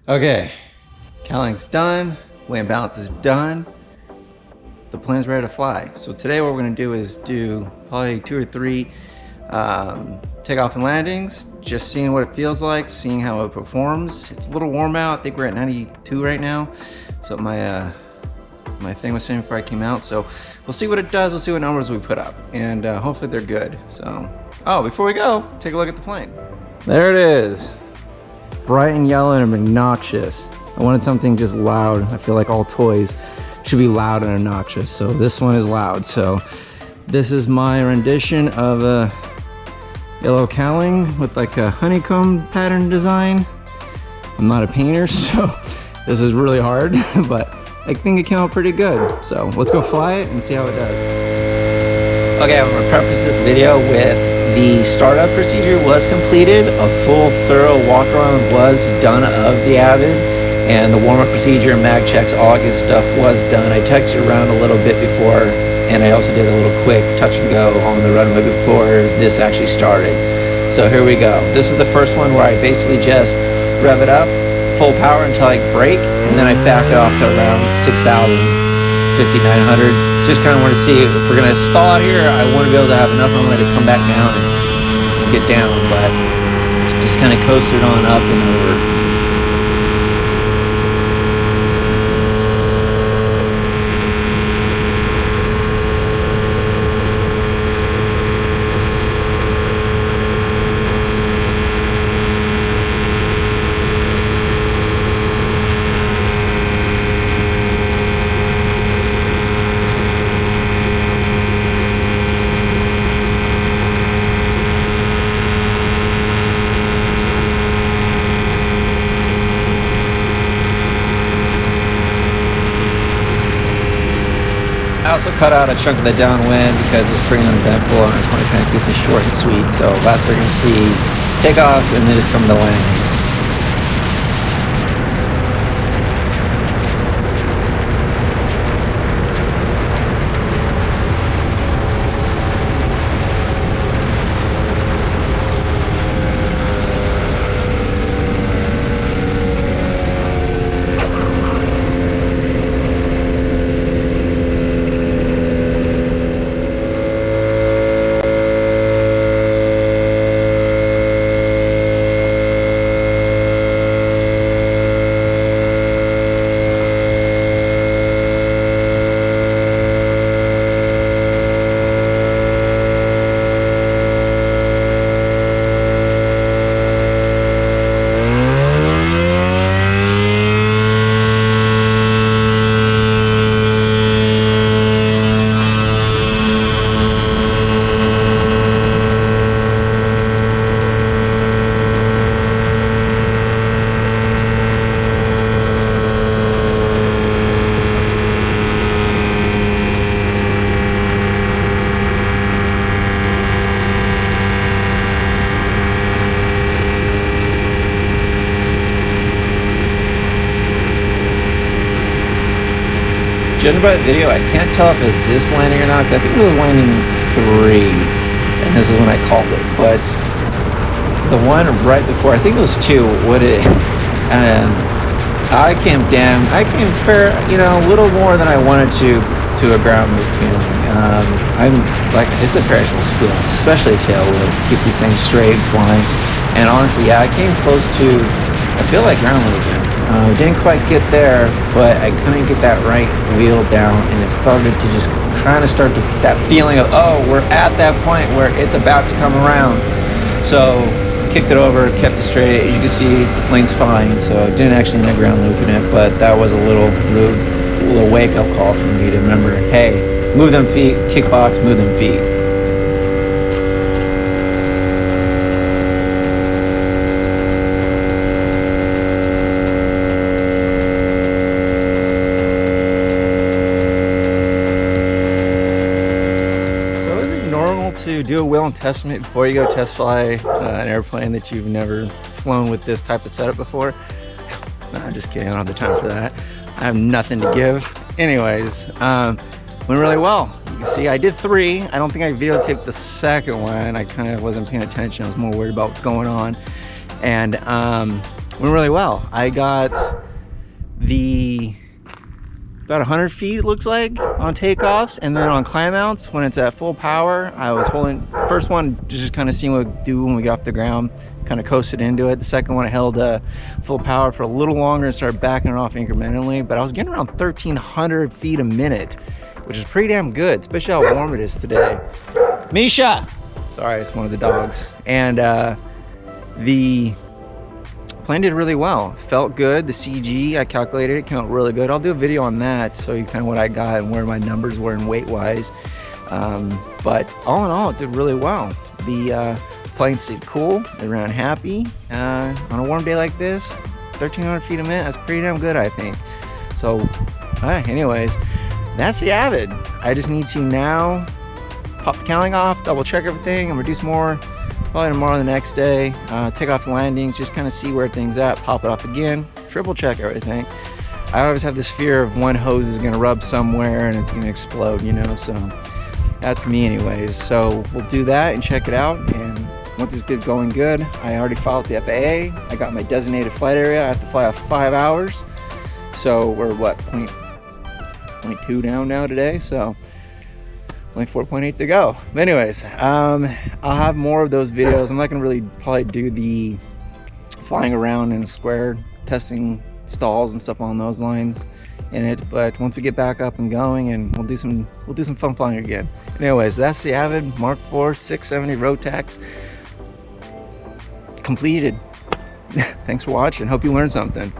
Okay, cowling's done, weight and balance is done. The plane's ready to fly. So today what we're gonna do is do probably 2 or 3 takeoff and landings, just seeing what it feels like, seeing how it performs. It's a little warm out. I think we're at 92 right now. So my thing was saying before I came out. So we'll see what it does. We'll see what numbers we put up, and hopefully they're good. So, oh, before we go, take a look at the plane. There it is. Bright and yellow and obnoxious. I wanted something just loud. I feel like all toys should be loud and obnoxious. So this one is loud. So this is my rendition of a yellow cowling with like a honeycomb pattern design. I'm not a painter, so this is really hard, but I think it came out pretty good. So let's go fly it and see how it does. Okay, I'm gonna preface this video with the startup procedure was completed. A full thorough walk around was done of the Avid, and the warm-up procedure, mag checks, all good stuff was done. I texted around a little bit before, and I also did a little quick touch and go on the runway before this actually started. So here we go. This is the first one where I basically just rev it up full power until I brake, and then I back it off to around 6,000, 5,900. Just kind of want to see if we're going to stall out here. I want to be able to have enough runway to come back down and get down, but just kind of coasted on up and over. I also cut out a chunk of the downwind because it's pretty uneventful, and I just want to kind of keep this short and sweet. So that's where you're going to see takeoffs and then just come to landings. Judging by the video, I can't tell if it's this landing or not, because I think it was landing 3, and this is when I called it. But the one right before, I think it was 2, I came fair, a little more than I wanted to a ground move feeling. I'm like, it's a perishable skill, especially tail wheel, to keep these things straight flying. And honestly, yeah, I came close to, I feel like ground moving. Didn't quite get there, but I couldn't get that right wheel down, and it started to just kind of start to that feeling of, oh, we're at that point where it's about to come around. So kicked it over, kept it straight. As you can see, the plane's fine, so didn't actually end up ground looping it, but that was a little wake-up call for me to remember, hey, move them feet, kickbox, move them feet. To do a will and testament before you go test fly an airplane that you've never flown with this type of setup before? No, I'm just kidding, I don't have the time for that. I have nothing to give. Anyways, went really well. You can see I did 3. I don't think I videotaped the second one. I kind of wasn't paying attention. I was more worried about what's going on. And went really well. I got about 100 feet, it looks like, on takeoffs, and then on climb outs when it's at full power. I was holding first one just kind of seeing what it would do when we got off the ground, kind of coasted into it. The second one I held full power for a little longer and started backing it off incrementally, but I was getting around 1,300 feet a minute, which is pretty damn good, especially how warm it is today. Misha! Sorry, it's one of the dogs. And the plane did really well. Felt good. The CG, I calculated it, came out really good. I'll do a video on that, so you kind of what I got and where my numbers were in weight-wise. But all in all, it did really well. The plane stayed cool. It ran happy. On a warm day like this, 1,300 feet a minute, that's pretty damn good, I think. So, anyways, that's the Avid. I just need to now pop the cowling off, double check everything, and reduce more. Probably tomorrow, the next day, take off the landings, just kind of see where things at, pop it off again, triple check everything. I always have this fear of one hose is gonna rub somewhere and it's gonna explode, you know, so that's me anyways. So we'll do that and check it out, and once it's going good, I already filed the FAA. I got my designated flight area. I have to fly off 5 hours. So we're what, 0.2 down now today, so only 4.8 to go. But anyways, I'll have more of those videos. I'm not gonna really probably do the flying around in a square, testing stalls and stuff on those lines in it. But once we get back up and going, and we'll do some fun flying again. Anyways, that's the Avid Mark IV 670 Rotax completed. Thanks for watching. Hope you learned something.